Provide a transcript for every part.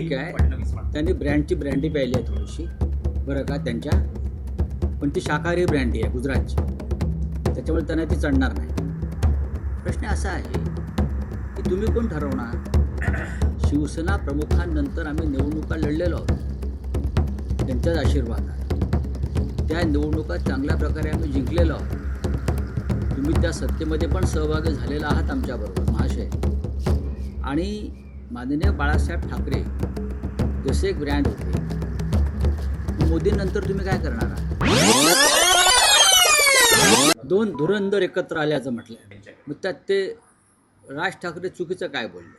ठीक आहे, त्यांनी ब्रँडची ब्रँडी प्यायली आहे थोडीशी, बरं का, त्यांच्या, पण ती शाकाहारी ब्रँडी आहे गुजरातची, त्याच्यामुळे त्यांना ती चढणार नाही. प्रश्न असा आहे की तुम्ही कोण ठरवणार? शिवसेना प्रमुखांनंतर आम्ही निवडणुका लढलेलो आहोत त्यांच्याच आशीर्वादाने. त्या निवडणुका चांगल्या प्रकारे आम्ही जिंकलेलो आहोत. तुम्ही त्या सत्तेमध्ये पण सहभागी झालेला आहात आमच्याबरोबर महाशय. आणि माननीय बाळासाहेब ठाकरे जसे एक ब्रँड होते, मोदींनंतर तुम्ही काय करणार आहात? दोन धुरंधर एकत्र आल्याचं म्हटलं, मग त्यात ते राज ठाकरे चुकीचं काय बोलले?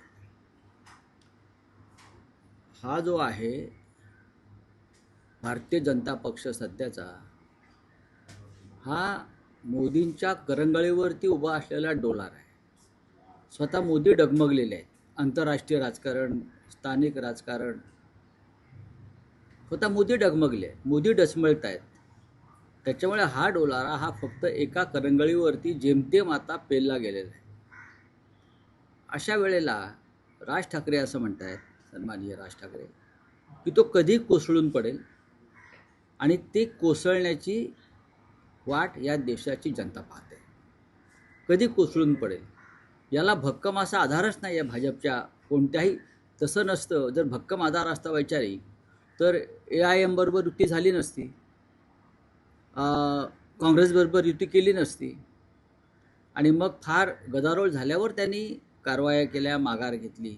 हा जो आहे भारतीय जनता पक्ष सध्याचा, हा मोदींच्या करंगळीवरती उभा असलेला डोलार आहे. स्वतः मोदी डगमगलेले आहेत. आंतरराष्ट्रीय राजकारण, स्थानिक राजकारण, स्वतः मोदी डगमगले, मोदी डचमळत आहेत. त्याच्यामुळे हा डोलारा हा फक्त एका करंगळीवरती जेमतेम आता पेलला गेलेला आहे. अशा वेळेला राज ठाकरे असं म्हणत आहेत, सन्माननीय राज ठाकरे, की तो कधी कोसळून पडेल आणि ते कोसळण्याची वाट या देशाची जनता पाहते. कधी कोसळून पडेल याला भक्कम असा आधारच नाही आहे भाजपच्या कोणत्याही. तसं नसतं. जर भक्कम आधार असता वैचारिक तर AIM बरोबर युती झाली नसती, काँग्रेसबरोबर युती केली नसती, आणि मग फार गदारोळ झाल्यावर त्यांनी कारवाया केल्या, माघार घेतली.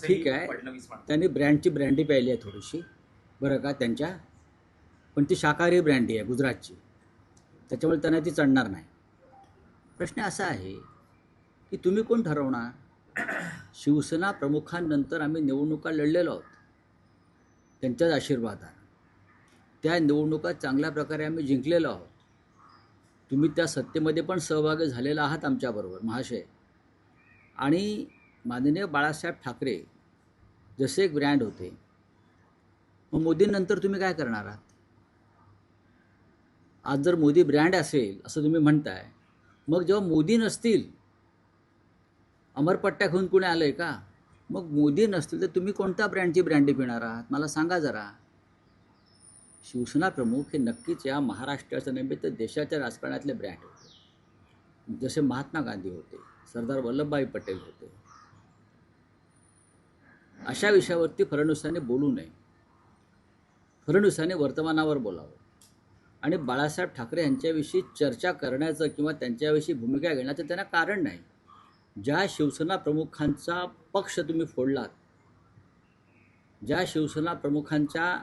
ठीक आहे, त्यांनी ब्रँडची ब्रँडी प्यायली आहे थोडीशी, बरं का, त्यांच्या, पण ती शाकाहारी ब्रँडी आहे गुजरातची, त्याच्यामुळे त्यांना ती चढणार नाही. प्रश्न असा आहे की तुम्ही कोण ठरवणार? शिवसेना प्रमुखांनंतर आम्ही निवडणुका लढलेलो आहोत त्यांच्याच आशीर्वादाने. त्या निवडणुका चांगल्या प्रकारे आम्ही जिंकलेलो आहोत. तुम्ही त्या सत्तेमध्ये पण सहभागी झालेला आहात आमच्याबरोबर महाशय. आणि माननीय बाळासाहेब ठाकरे जसे एक ब्रँड होते, मग मोदींनंतर तुम्ही काय करणार आहात? आज जर मोदी ब्रँड असेल असं तुम्ही म्हणताय, मग जेव्हा मोदी नसतील, अमरपट्ट्या घेऊन कुणी आलंय का? मग मोदी नसतील तर तुम्ही कोणत्या ब्रँडची ब्रँडी पिणार आहात? मला सांगा जरा. शिवसेना प्रमुख हे नक्कीच या महाराष्ट्राच्या नव्हे तर देशाच्या राजकारणातले ब्रँड होते. जसे महात्मा गांधी होते, सरदार वल्लभभाई पटेल होते. अशा विषयावरती फडणवीसांनी बोलू नये. फडणवीसांनी वर्तमानावर बोलावं आणि बाळासाहेब ठाकरे यांच्याविषयी चर्चा करण्याचं किंवा त्यांच्याविषयी भूमिका घेण्याचं त्यांना कारण नाही. ज्या शिवसेना प्रमुखांचा पक्ष तुम्ही फोडलात, ज्या शिवसेना प्रमुखांच्या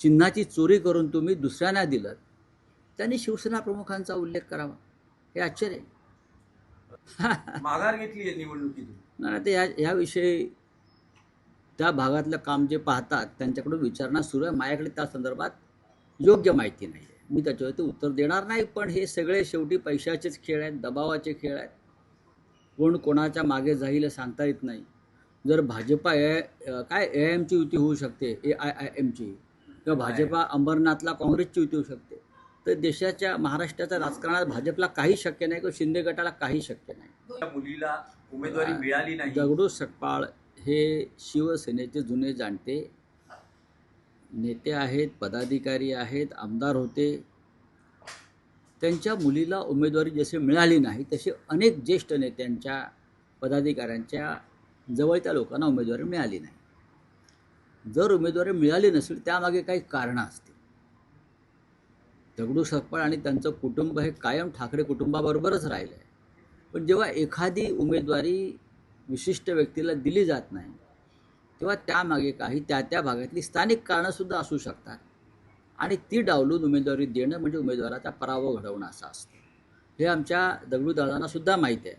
चिन्हाची चोरी करून तुम्ही दुसऱ्यांना दिलं, त्यांनी शिवसेना प्रमुखांचा उल्लेख करावा. हे आश्चर्य आहे. माघार घेतली आहे निवडणुकीतून. नाही, ते ह्याविषयी त्या भागातलं काम जे पाहतात त्यांच्याकडून विचारणा सुरू आहे. माझ्याकडे त्या संदर्भात योग्य माहिती नाही आहे, मी त्याच्यावरती उत्तर देणार नाही. पण हे सगळे शेवटी पैशाचेच खेळ आहेत, दबावाचे खेळ आहेत. कोण कोणाच्या मागे जाईल हे सांगता येत नाही. जर भाजपा AIMची युती होऊ शकते, AIMची, किंवा भाजपा अंबरनाथला काँग्रेसची युती होऊ शकते, तर देशाच्या महाराष्ट्राच्या राजकारणात भाजपला काही शक्य नाही किंवा शिंदे गटाला काही शक्य नाही. मुलीला उमेदवारी मिळाली नाही. दगडू सकपाळ हे शिवसेनेचे जुने जाणते नेते आहेत, पदाधिकारी आहेत, आमदार होते. त्यांच्या मुलीला उमेदवारी जशी मिळाली नाही तसे अनेक ज्येष्ठ नेत्यांच्या, पदाधिकाऱ्यांच्या जवळच्या लोकांना उमेदवारी मिळाली नाही. जर उमेदवारी मिळाली नसेल त्यामागे काही कारणं असतील. दगडू सकपाळ आणि त्यांचं कुटुंब हे कायम ठाकरे कुटुंबाबरोबरच राहिलं आहे. पण जेव्हा एखादी उमेदवारी विशिष्ट व्यक्तीला दिली जात नाही तेव्हा त्यामागे काही त्या भागातली स्थानिक कारणंसुद्धा असू शकतात, आणि ती डावलून उमेदवारी देणं म्हणजे उमेदवाराचा पराभव घडवणं असं असतं. हे आमच्या दगडूदादांनासुद्धा माहिती आहे.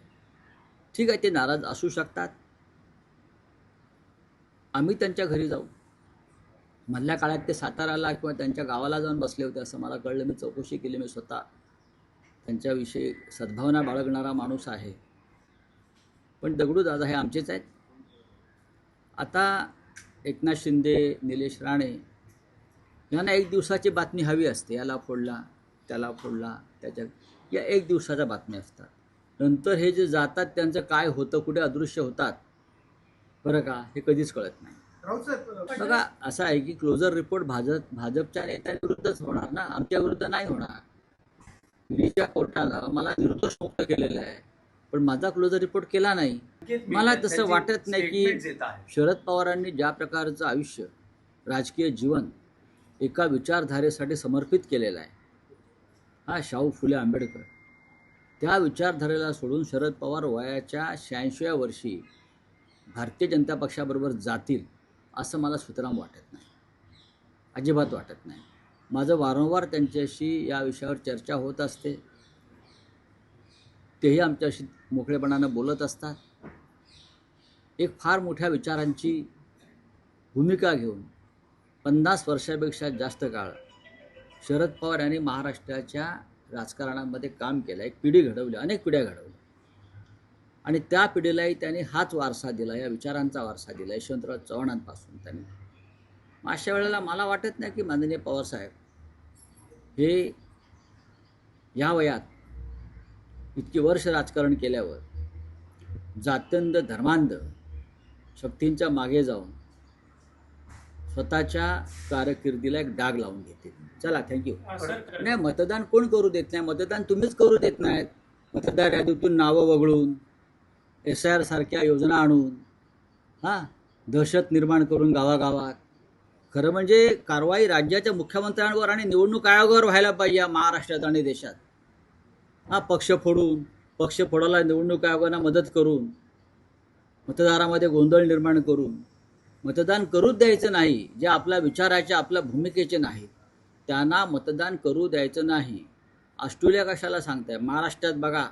ठीक आहे, ते नाराज असू शकतात. आम्ही त्यांच्या घरी जाऊ. मधल्या काळात ते साताराला किंवा त्यांच्या गावाला जाऊन बसले होते असं मला कळलं. मी चौकशी केली. मी स्वतः त्यांच्याविषयी सद्भावना बाळगणारा माणूस आहे. पण दगडूदादा हे आमचेच आहेत. आता एकनाथ शिंदे, निलेश राणे यांना एक दिवसाची बातमी हवी असते. याला फोडला, त्याला फोडला, त्याच्या या एक दिवसाच्या बातम्या असतात. नंतर हे जे जातात त्यांचं काय होतं, कुठे अदृश्य होतात, बरं का, हे कधीच कळत नाही. बघा असं आहे की क्लोजर रिपोर्ट भाजपच्या नेत्यांविरुद्धच होणार ना, आमच्या विरुद्ध नाही होणार. दिल्लीच्या कोर्टानं मला निर्दोष मुक्त केलेलं आहे, पण माझा क्लोजर रिपोर्ट केला नाही. मला तसं वाटत नाही की शरद पवारांनी ज्या प्रकारचं आयुष्य, राजकीय जीवन एका विचारधारेसाठी समर्पित केलेलं आहे, हा शाहू फुले आंबेडकर, त्या विचारधारेला सोडून शरद पवार वयाच्या 86व्या वर्षी भारतीय जनता पक्षाबरोबर जातील असं मला सुतराम वाटत नाही, अजिबात वाटत नाही. माझं वारंवार त्यांच्याशी या विषयावर चर्चा होत असते, तेही आमच्याशी मोकळेपणानं बोलत असतात. एक फार मोठ्या विचारांची भूमिका घेऊन 50 वर्षापेक्षा जास्त काळ शरद पवार यांनी महाराष्ट्राच्या राजकारणामध्ये काम केलं, एक पिढी घडवली, अनेक पिढ्या घडवल्या, आणि त्या पिढीलाही त्यांनी हाच वारसा दिला, या विचारांचा वारसा दिला यशवंतराव चव्हाणांपासून त्यांनी. अशा वेळेला मला वाटत नाही की माननीय पवारसाहेब हे या वयात इतकी वर्ष राजकारण केल्यावर जात्यंध धर्मांध शक्तींच्या मागे जाऊन स्वतःच्या कारकिर्दीला एक डाग लावून घेतील. चला, थँक्यू. नाही, मतदान कोण करू देत नाही? मतदान तुम्हीच करू देत नाहीत. मतदार यादीतून नावं वगळून, SIR सारख्या योजना आणून, दहशत निर्माण करून गावागावात. खरं म्हणजे कारवाई राज्याच्या मुख्यमंत्र्यांवर आणि निवडणूक आयोगावर व्हायला पाहिजे या महाराष्ट्रात आणि देशात. पक्ष फोडायला निवडणूक आयोगांना मदत करून, मतदारामध्ये गोंधळ निर्माण करून मतदान करूच द्यायचं नाही. जे आपल्या विचाराचे, आपल्या भूमिकेचे नाहीत त्यांना मतदान करू द्यायचं नाही. ऑस्ट्रेलिया कशाला सांगताय? महाराष्ट्रात बघा,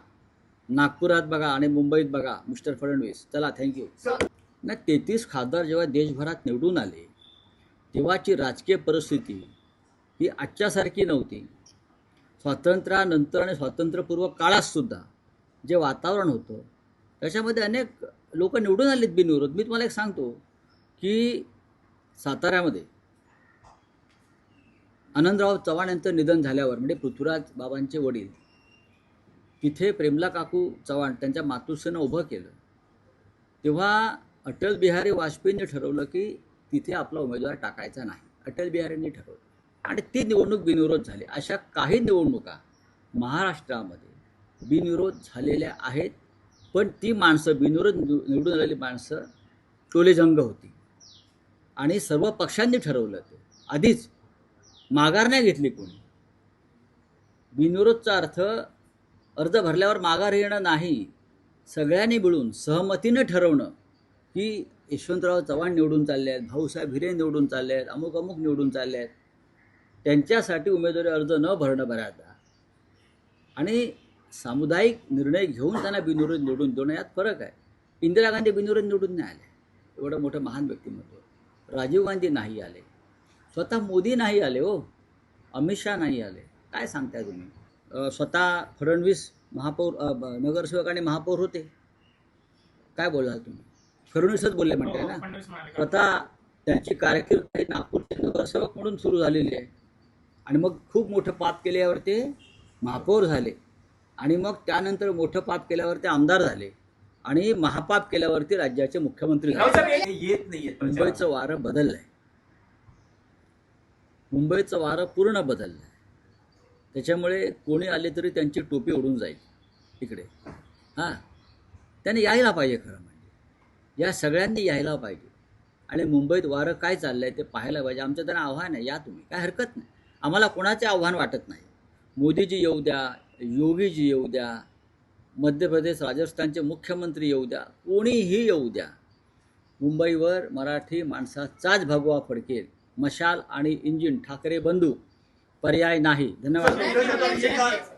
नागपुरात बघा आणि मुंबईत बघा मिस्टर फडणवीस. चला, थँक्यू. नाही, 33 खासदार जेव्हा देशभरात निवडून आले तेव्हाची राजकीय परिस्थिती ही आजच्यासारखी नव्हती. स्वातंत्र्यानंतर आणि स्वातंत्र्यपूर्व काळातसुद्धा जे वातावरण होतं त्याच्यामध्ये अनेक लोक निवडून आलेत बिनविरोध. मी तुम्हाला एक सांगतो की साताऱ्यामध्ये आनंदराव चव्हाण यांचं निधन झाल्यावर, म्हणजे पृथ्वीराज बाबांचे वडील, तिथे प्रेमला काकू चव्हाण त्यांच्या मातुश्रीनं उभं केलं, तेव्हा अटल बिहारी वाजपेयींनी ठरवलं की तिथे आपला उमेदवार टाकायचा नाही. अटल बिहारींनी ठरवलं आणि ती निवडणूक बिनविरोध झाली. अशा काही निवडणुका महाराष्ट्रामध्ये बिनविरोध झालेल्या आहेत, पण ती माणसं, बिनविरोध निवडून आलेली माणसं टोलेजंग होती आणि सर्व पक्षांनी ठरवलं. ते आधीच माघार नाही घेतली कोणी. बिनविरोधचा अर्थ अर्ज भरल्यावर माघार येणं नाही, सगळ्यांनी मिळून सहमतीनं ठरवणं की यशवंतराव चव्हाण निवडून चालले आहेत, भाऊसाहेब हिरे निवडून चालले आहेत, अमुक अमुक निवडून चालले आहेत, त्यांच्यासाठी उमेदवारी अर्ज न भरणं बऱ्याचदा, आणि सामुदायिक निर्णय घेऊन त्यांना बिनविरोध निवडून देणं, यात फरक आहे. इंदिरा गांधी बिनविरोध निवडून नाही आले, एवढं मोठं महान व्यक्तिमत्व. राजीव गांधी नाही आले, स्वतः मोदी नाही आले, अमित शहा नाही आले. काय सांगताय तुम्ही? स्वतः फडणवीस महापौर, नगरसेवक आणि महापौर होते. काय बोलाल तुम्ही? फडणवीसच बोलले म्हणते ना. स्वतः त्यांची कारकीर्द नागपूरचे नगरसेवक म्हणून सुरू झालेली आहे आणि मग खूप मोठं पाप केल्यावर ते महापौर झाले आणि मग त्यानंतर मोठं पाप केल्यावर ते आमदार झाले आणि महापाप केल्यावरती राज्याचे मुख्यमंत्री झाले. मुंबईचं वारं बदललंय, मुंबईचं वारं पूर्ण बदललंय. त्याच्यामुळे कोणी आले तरी त्यांची टोपी उडून जाईल इकडे. त्यांनी यायला पाहिजे. खरं म्हणजे या सगळ्यांनी यायला पाहिजे आणि मुंबईत वारं काय चाललंय ते पाहायला पाहिजे. आमचं त्यांना आव्हान आहे, या तुम्ही, काय हरकत नाही. आम्हाला कोणाचे आव्हान वाटत नाही. मोदीजी येऊ द्या, योगीजी येऊ द्या, मध्य प्रदेश राजस्थानचे मुख्यमंत्री येऊ द्या, कोणीही येऊ द्या, मुंबईवर मराठी माणसाचाच भगवा फडकेल. मशाल आणि इंजिन ठाकरे बंधू, पर्याय नाही. धन्यवाद.